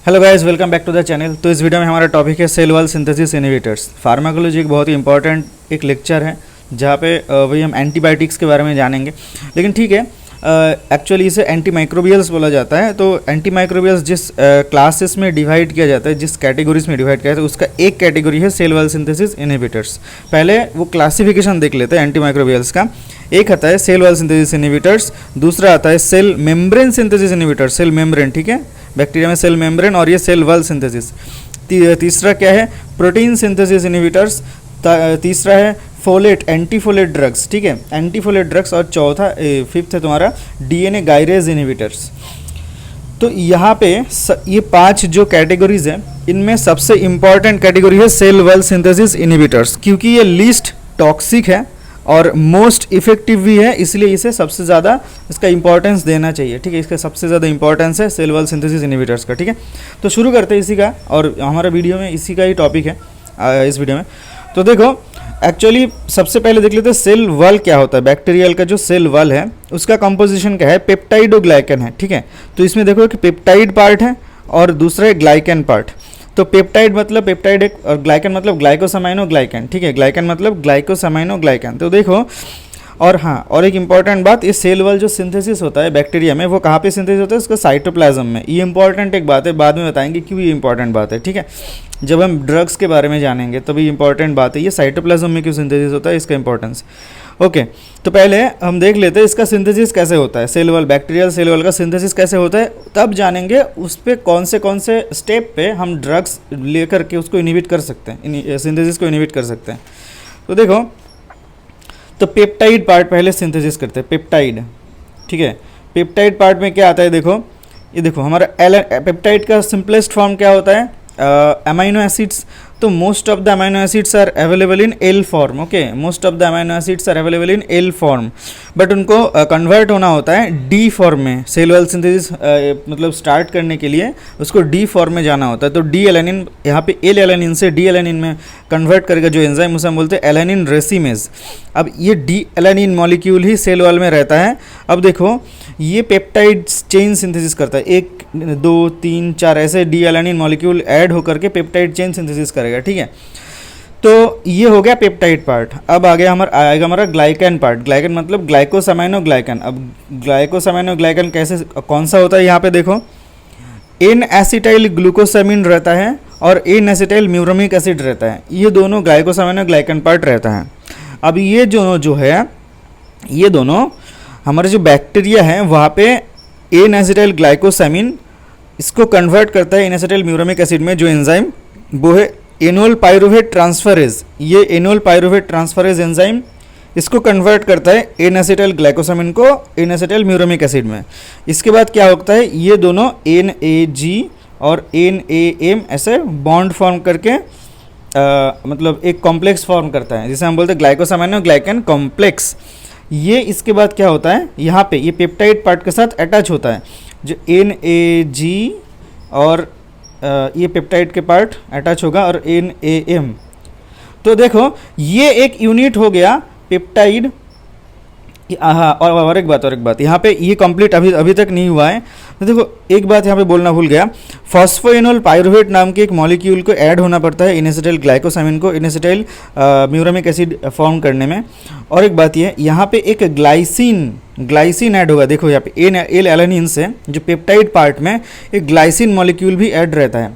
Hello guys, welcome back to the channel. तो इस video में हमारा टॉपिक है cell wall synthesis inhibitors. Pharmacology एक बहुत ही इंपॉर्टेंट एक लेक्चर है जहाँ पे वही हम एंटीबायोटिक्स के बारे में जानेंगे। लेकिन ठीक है, एक्चुअली इसे एंटी माइक्रोबियल्स बोला जाता है। तो एंटी माइक्रोबियल्स जिस क्लासेस में डिवाइड किया जाता है, जिस कैटेगरीज में डिवाइड किया जाता है, उसका एक कैटेगरी है सेल वॉल सिंथेसिस इनहिबिटर्स। पहले वो क्लासिफिकेशन देख लेते हैं एंटी माइक्रोबियल्स का। एक आता है सेल वॉल सिंथेसिस इनहिबिटर्स, दूसरा आता है cell membrane synthesis inhibitors, cell membrane, ठीक है, बैक्टीरिया में सेल मेम्ब्रेन, और ये सेल वॉल सिंथेसिस। तीसरा क्या है, प्रोटीन सिंथेसिस इनहिबिटर्स। तीसरा है फोलेट, एंटीफोलेट ड्रग्स, ठीक है, एंटीफोलेट ड्रग्स। और चौथा फिफ्थ है तुम्हारा डीएनए गाइरेज इनहिबिटर्स। तो यहाँ पे ये पांच जो कैटेगरीज हैं, इनमें सबसे इंपॉर्टेंट कैटेगरी है सेल वॉल सिंथेसिस इनहिबिटर्स, क्योंकि ये लीस्ट टॉक्सिक है और मोस्ट इफेक्टिव भी है, इसलिए इसे सबसे ज़्यादा इसका इंपॉर्टेंस देना चाहिए, ठीक है। इसका सबसे ज़्यादा इंपॉर्टेंस है सेल वॉल सिंथेसिस इनहिबिटर्स का, ठीक है। तो शुरू करते हैं इसी का, और हमारा वीडियो में इसी का ही टॉपिक है इस वीडियो में। तो देखो, एक्चुअली सबसे पहले देख लेते हैं सेल वॉल क्या होता है। बैक्टीरियल का जो सेल वॉल है उसका कंपोजिशन क्या है, पेप्टाइडोग्लाइकन है, ठीक है। तो इसमें देखो कि पेप्टाइड पार्ट है और दूसरा है ग्लाइकन पार्ट। तो पेप्टाइड मतलब पेप्टाइड एक, और ग्लाइकन मतलब ग्लाइकोसमाइनोग्लाइकन, ठीक है, ग्लाइकन मतलब ग्लाइकोसमाइनोग्लाइकन। तो देखो, और हाँ, और एक इंपॉर्टेंट बात, ये सेल वॉल जो सिंथेसिस होता है बैक्टीरिया में, वो कहाँ पे सिंथेसिस होता है, उसका साइटोप्लाज्म में। ये इंपॉर्टेंट एक बात है, बाद में बताएंगे क्यों ये इंपॉर्टेंट बात है, ठीक है। जब हम ड्रग्स के बारे में जानेंगे तभी इंपॉर्टेंट बात है, ये साइटोप्लाज्म में क्यों सिंथेसिस होता है, इसका इंपॉर्टेंस। ओके, तो पहले हम देख लेते हैं इसका सिंथेसिस कैसे होता है, cell wall, bacterial cell wall का सिंथेसिस कैसे होता है। तब जानेंगे उस पर कौन से स्टेप पे हम ड्रग्स लेकर के उसको इनहिबिट कर सकते हैं, सिंथेसिस को इनहिबिट कर सकते हैं। तो देखो, तो पेप्टाइड पार्ट पहले सिंथेसिस करते हैं, पेप्टाइड, ठीक है। पेप्टाइड पार्ट में क्या आता है, देखो, ये देखो हमारा पेप्टाइड का सिंपलेस्ट फॉर्म क्या होता है, अमाइनो एसिड्स। तो most of the amino acids are available in L form, okay, most of the amino acids are available in L form, but उनको कन्वर्ट होना होता है डी फॉर्म में। सेल वॉल सिंथेसिस मतलब स्टार्ट करने के लिए उसको डी फॉर्म में जाना होता है। तो डी एलेनिन, यहाँ पे एल एलेनिन से डी एलेनिन में कन्वर्ट करेगा जो एंजाइम, उसे हम बोलते हैं एलेनिन रेसिमेज। अब ये डी एलेनिन मॉलिक्यूल ही सेल वॉल में रहता है। अब देखो, ये पेप्टाइड चेन सिंथेसिस करता है, 1 2 3 4 ऐसे डी एलेनिन मॉलिक्यूल ऐड होकर के पेप्टाइड चेन सिंथेसिस करेगा, ठीक है। तो ये हो गया पेप्टाइड पार्ट। अब आएगा हमारा ग्लाइकन पार्ट। ग्लाइकन मतलब ग्लाइकोसमाइनोग्लाइकन। अब ग्लाइकोसमाइनोग्लाइकन कैसे, कौन सा होता है, यहाँ पे देखो, एन एसिटाइल ग्लूकोसामिन रहता है और एन एसिटाइल म्यूरोमिक एसिड रहता है, ये दोनों ग्लाइकोसमाइनोग्लाइकन पार्ट रहता है। अब ये जो है, ये दोनों हमारे जो बैक्टीरिया है वहाँ पे एन एसिटाइल ग्लाइकोसामिन इसको कन्वर्ट करता है एन एसिटाइल म्यूरोमिक एसिड में, जो एंजाइम वो है एनोल पाइरुवेट ट्रांसफरेज। ये एनोल पाइरुवेट ट्रांसफरेज एंजाइम इसको कन्वर्ट करता है एन एसिटाइल ग्लाइकोसामिन को एन एसिटाइल म्यूरोमिक एसिड में। इसके बाद क्या होता है, ये दोनों NAG और NAM ऐसे बॉन्ड फॉर्म करके मतलब एक कॉम्प्लेक्स फॉर्म करता है, जिसे हम बोलते हैं ग्लाइकोसामाइनोग्लाइकन कॉम्प्लेक्स। ये इसके बाद क्या होता है, यहाँ पे ये पेप्टाइड पार्ट के साथ अटैच होता है, जो NAG और ये पेप्टाइड के पार्ट अटैच होगा, और NAM। तो देखो, ये एक यूनिट हो गया पेप्टाइड। हाँ, और एक बात यहाँ पे ये कंप्लीट अभी तक नहीं हुआ है। तो देखो, एक बात यहाँ पे बोलना भूल गया, फॉस्फोएनोल पाइरुवेट नाम के एक मॉलिक्यूल को ऐड होना पड़ता है इनएसिटाइल ग्लाइकोसामिन को इनएसिटाइल म्यूरोमिक एसिड फॉर्म करने में। और एक बात ये, यहाँ पे एक ग्लाइसिन ऐड होगा। देखो यहाँ पे एल एलेनिन से जो पेप्टाइड पार्ट में एक ग्लाइसिन मॉलिक्यूल भी ऐड रहता है।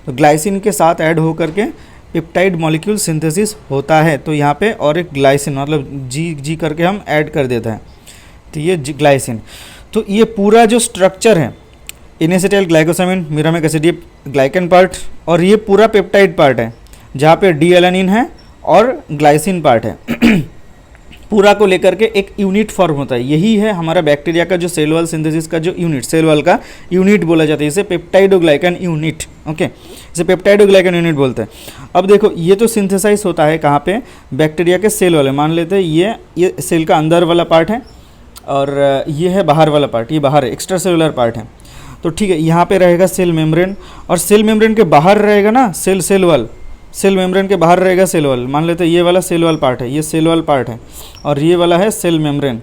तो ग्लाइसिन के साथ ऐड होकर के पेप्टाइड मॉलिक्यूल सिंथेसिस होता है। तो यहाँ पे और एक ग्लाइसिन मतलब जी करके हम ऐड कर देता है, तो ये ग्लाइसिन। तो ये पूरा जो स्ट्रक्चर है, इनएसिटाइल ग्लाइकोसामिन म्यूरोमिक एसिड, ये ग्लाइकन पार्ट, और ये पूरा पेप्टाइड पार्ट है जहाँ पे डी एलेनिन है और ग्लाइसिन पार्ट है। पूरा को लेकर के एक यूनिट फॉर्म होता है। यही है हमारा बैक्टीरिया का जो सेल वॉल सिंथेसिस का जो यूनिट, सेल वॉल का यूनिट बोला जाता है, इसे पेप्टाइडोग्लाइकन यूनिट, ओके, इसे पेप्टाइडोग्लाइकन यूनिट बोलते हैं। अब देखो, ये तो सिंथेसाइज होता है कहाँ पे, बैक्टीरिया के सेल वॉल। मान लेते हैं ये सेल का अंदर वाला पार्ट है और ये है बाहर वाला पार्ट, ये बाहर है, एक्स्ट्रा सेलुलर पार्ट है। तो ठीक है, यहाँ पे रहेगा सेल मेम्ब्रेन, और सेल मेम्ब्रेन के बाहर रहेगा ना सेल वॉल, सेल मेम्ब्रेन के बाहर रहेगा सेल वॉल। मान लेते हैं ये वाला सेल वॉल पार्ट है, ये सेल वॉल पार्ट है, और ये वाला है सेल मेम्ब्रेन।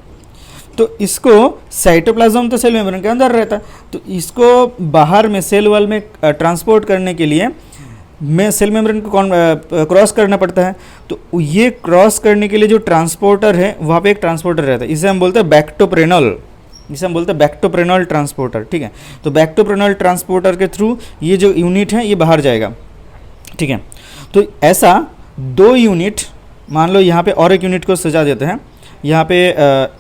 तो इसको साइटोप्लाज्म तो सेल मेम्ब्रेन के अंदर रहता है, तो इसको बाहर में सेल वॉल में ट्रांसपोर्ट करने के लिए में सेल मेम्ब्रेन को क्रॉस करना पड़ता है। तो ये क्रॉस करने के लिए जो ट्रांसपोर्टर है वहाँ पे एक ट्रांसपोर्टर रहता है, इसे हम बोलते हैं बैक्टोप्रेनॉल, जिसे हम बोलते हैं बैक्टोप्रेनॉल ट्रांसपोर्टर, ठीक है। तो बैक्टोप्रेनॉल ट्रांसपोर्टर के थ्रू ये जो यूनिट है ये बाहर जाएगा, ठीक है। तो ऐसा 2 यूनिट, मान लो यहाँ पे और एक यूनिट को सजा देते हैं, यहाँ पे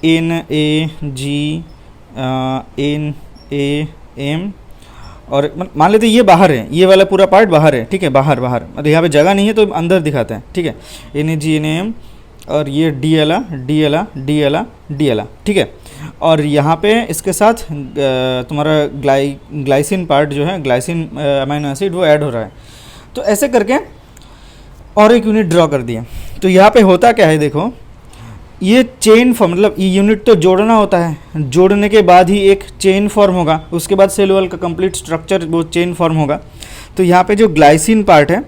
NAG NAM, और मान लेते हैं ये बाहर है, ये वाला पूरा पार्ट बाहर है, ठीक है, बाहर मतलब यहाँ पे जगह नहीं है तो अंदर दिखाते हैं, ठीक है। NAG NAM और ये DLA, ठीक है। और यहाँ पे इसके साथ तुम्हारा ग्लाइसिन पार्ट जो है, ग्लाइसिन अमीनो एसिड, वो ऐड हो रहा है। तो ऐसे करके और एक यूनिट ड्रॉ कर दिया। तो यहाँ पे होता क्या है, देखो ये चेन फॉर्म, मतलब ये यूनिट तो जोड़ना होता है, जोड़ने के बाद ही एक चेन फॉर्म होगा, उसके बाद सेल वॉल का कंप्लीट स्ट्रक्चर वो चेन फॉर्म होगा। तो यहाँ पे जो ग्लाइसिन पार्ट है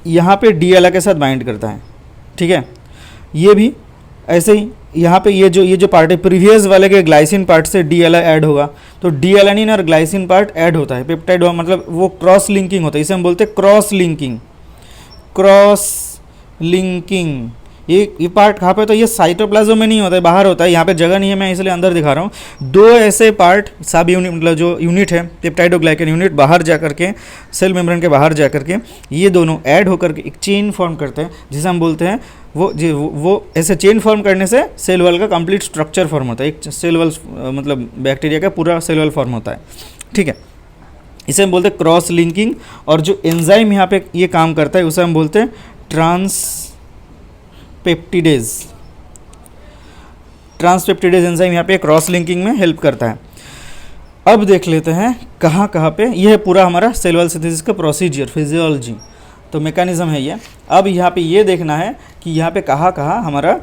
यहाँ पे DLA के साथ बाइंड करता है, ठीक है। ये भी ऐसे ही यहाँ पे ये जो पार्ट है प्रीवियस वाले के ग्लाइसिन पार्ट से DLA ऐड होगा, तो DLANine और ग्लाइसिन पार्ट ऐड होता है, पेप्टाइड मतलब वो क्रॉस लिंकिंग होता है, इसे हम बोलते हैं क्रॉस लिंकिंग। ये पार्ट कहाँ पे, तो ये साइटोप्लाज्म में नहीं होता है, बाहर होता है, यहाँ पे जगह नहीं है, मैं इसलिए अंदर दिखा रहा हूँ। 2 ऐसे पार्ट सब यूनिट, मतलब जो यूनिट है पेप्टाइडोग्लाइकन यूनिट, बाहर जा करके सेल मेम्ब्रेन के बाहर जा करके ये दोनों ऐड होकर के एक चेन फॉर्म करते हैं, जिसे हम बोलते हैं वो ऐसे चेन फॉर्म करने से सेल वॉल का कंप्लीट स्ट्रक्चर फॉर्म होता है, एक सेल वॉल मतलब बैक्टीरिया का पूरा सेल वॉल फॉर्म होता है, ठीक है। इसे हम बोलते हैं क्रॉस लिंकिंग। और जो एंजाइम यहाँ पे ये काम करता है उसे हम बोलते हैं ट्रांसपेप्टिडेज एंजाइम यहाँ पे क्रॉस लिंकिंग में हेल्प करता है। अब देख लेते हैं कहाँ पे, यह है पूरा हमारा सेल वॉल सिंथेसिस का प्रोसीजर, फिजियोलॉजी, तो मैकेनिज्म है ये। अब यहाँ पे ये देखना है कि यहाँ पे कहाँ हमारा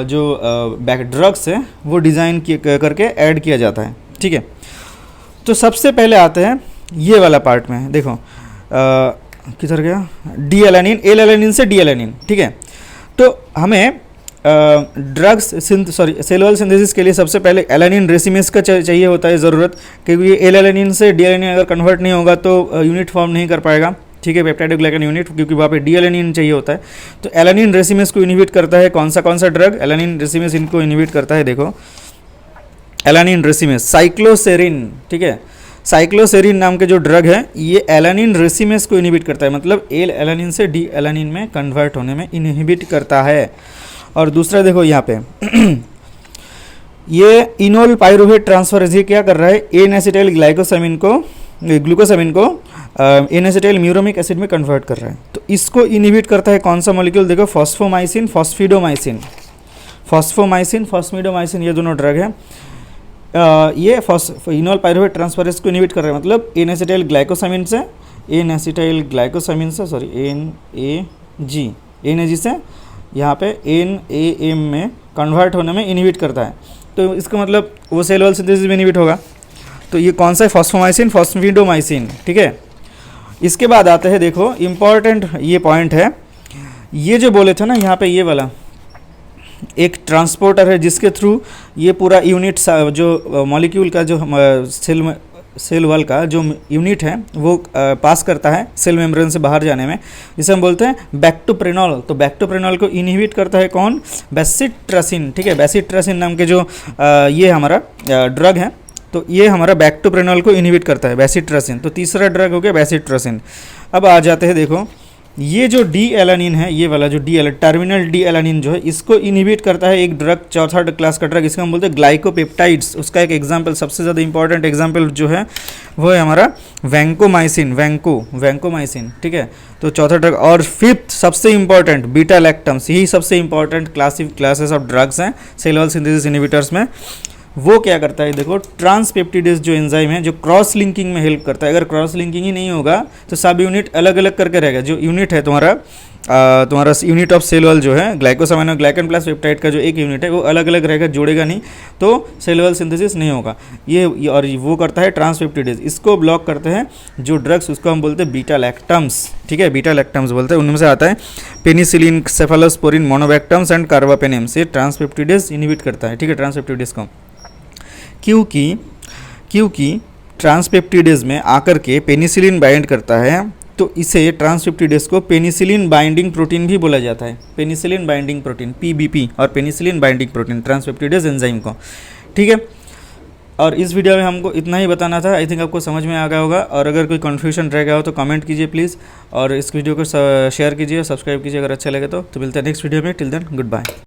जो ड्रग्स है वो डिज़ाइन करके ऐड किया जाता है, ठीक है। तो सबसे पहले आते हैं ये वाला पार्ट में, देखो किधर गया, एल-एलानिन से D-एलानिन, ठीक है। तो हमें सेल वॉल सिंथेसिस के लिए सबसे पहले एलानिन रेसिमेस का चाहिए होता है ज़रूरत, क्योंकि ये एल-एलानिन से D-एलानिन अगर कन्वर्ट नहीं होगा तो यूनिट फॉर्म नहीं कर पाएगा, ठीक है, पेप्टाइडोग्लाइकन यूनिट, क्योंकि वहाँ पे D-एलानिन चाहिए होता है। तो एलानिन रेसिमेस को इनहिबिट करता है कौन सा ड्रग, एलानिन रेसिमेस इनको इनहिबिट करता है, देखो एलानिन रेसिमेस, साइक्लोसेरिन, ठीक है, साइक्लोसेरिन नाम के जो ड्रग है ये एलानिन रेसिमेस को इनहिबिट करता है, मतलब एल-एलानिन से D-एलानिन में कन्वर्ट होने में इनहिबिट करता है। और दूसरा देखो यहाँ पे ये इनोल पाइरूवेट ट्रांसफरेज, ये क्या कर रहा है, एन-एसिटाइल ग्लूकोसामिन को एन-एसिटाइल म्यूरोमिक एसिड में कन्वर्ट कर रहा है। तो इसको इनहिबिट करता है कौन सा मॉलिक्यूल, देखो फॉस्फोमाइसिन, ये दोनों ड्रग है। ये इनोल पाइरूवेट ट्रांसफरेज को इनहिबिट कर रहा है, मतलब एन-एसिटाइल ग्लाइकोसामिन से NAG से यहाँ पे NAM में कन्वर्ट होने में इनहिबिट करता है। तो इसका मतलब वो सेल वॉल सिंथेसिस में इनहिबिट होगा। तो ये कौन सा है, फॉस्फिडोमाइसिन, ठीक है। इसके बाद आते हैं, देखो इम्पॉर्टेंट ये पॉइंट है, ये जो बोले थे ना यहाँ पे, ये वाला एक ट्रांसपोर्टर है जिसके थ्रू ये पूरा यूनिट जो मॉलिक्यूल का जो सेल वॉल का जो यूनिट है वो पास करता है सेल मेम्ब्रेन से बाहर जाने में, जिसे हम बोलते हैं बैक्टोप्रेनॉल। तो बैक्टोप्रेनॉल को इनहिबिट करता है कौन, बेसिट्रासिन, ठीक है, बेसिट्रासिन नाम के जो ये हमारा ड्रग है, तो ये हमारा बैक्टोप्रेनॉल को इनहिबिट करता है, बेसिट्रासिन। तो तीसरा ड्रग हो गया बेसिट्रासिन। अब आ जाते हैं, देखो ये जो D-एलानिन है, ये वाला जो टर्मिनल D-एलानिन जो है, इसको इनहिबिट करता है एक ड्रग, चौथा क्लास का ड्रग, इसको हम बोलते हैं ग्लाइकोपेप्टाइड्स। उसका एक एग्जांपल, सबसे ज़्यादा इंपॉर्टेंट एग्जांपल जो है वो है हमारा वैंकोमाइसिन, ठीक है। तो चौथा ड्रग। और फिफ्थ सबसे इंपॉर्टेंट बीटा लैक्टम्स, यही सबसे इंपॉर्टेंट क्लासेस ऑफ ड्रग्स हैं सेल वॉल सिंथेसिस इनहिबिटर्स में। वो क्या करता है, देखो ट्रांसपेप्टिडेज जो एंजाइम है जो क्रॉस लिंकिंग में हेल्प करता है। अगर क्रॉस लिंकिंग ही नहीं होगा तो सब यूनिट अलग अलग करके रहेगा। जो यूनिट है तुम्हारा तुम्हारा यूनिट ऑफ सेल वॉल जो है ग्लाइकोसामाइनो ग्लाइकन प्लस पेप्टाइड का जो एक यूनिट है वो अलग अलग रहेगा, जोड़ेगा नहीं, तो सेल वॉल सिंथेसिस नहीं होगा। ये और वो करता है ट्रांसपेप्टिडेज, इसको ब्लॉक करते हैं जो ड्रग्स, उसको हम बोलते हैं बीटा लैक्टम्स, ठीक है, बीटा लैक्टम्स बोलते हैं। उनमें से आता है पेनिसिलिन, सेफालोस्पोरिन, मोनोबैक्टम्स एंड कार्बापेनेम्स, ये ट्रांसपेप्टिडेज इनहिबिट करता है, ठीक है, ट्रांसपेप्टिडेज को। क्योंकि ट्रांसपेप्टिडेज में आकर के पेनिसिलिन बाइंड करता है, तो इसे ट्रांसपेप्टिडेज को पेनिसिलिन बाइंडिंग प्रोटीन भी बोला जाता है, पेनिसिलिन बाइंडिंग प्रोटीन पीबीपी, और पेनिसिलिन बाइंडिंग प्रोटीन ट्रांसपेप्टिडेज एंजाइम को, ठीक है। और इस वीडियो में हमको इतना ही बताना था। आई थिंक आपको समझ में आ गया होगा, और अगर कोई कन्फ्यूजन रह गया हो तो कमेंट कीजिए प्लीज़, और इस वीडियो को शेयर कीजिए, सब्सक्राइब कीजिए अगर अच्छा लगे तो। मिलते हैं नेक्स्ट वीडियो में, टिल देन गुड बाय।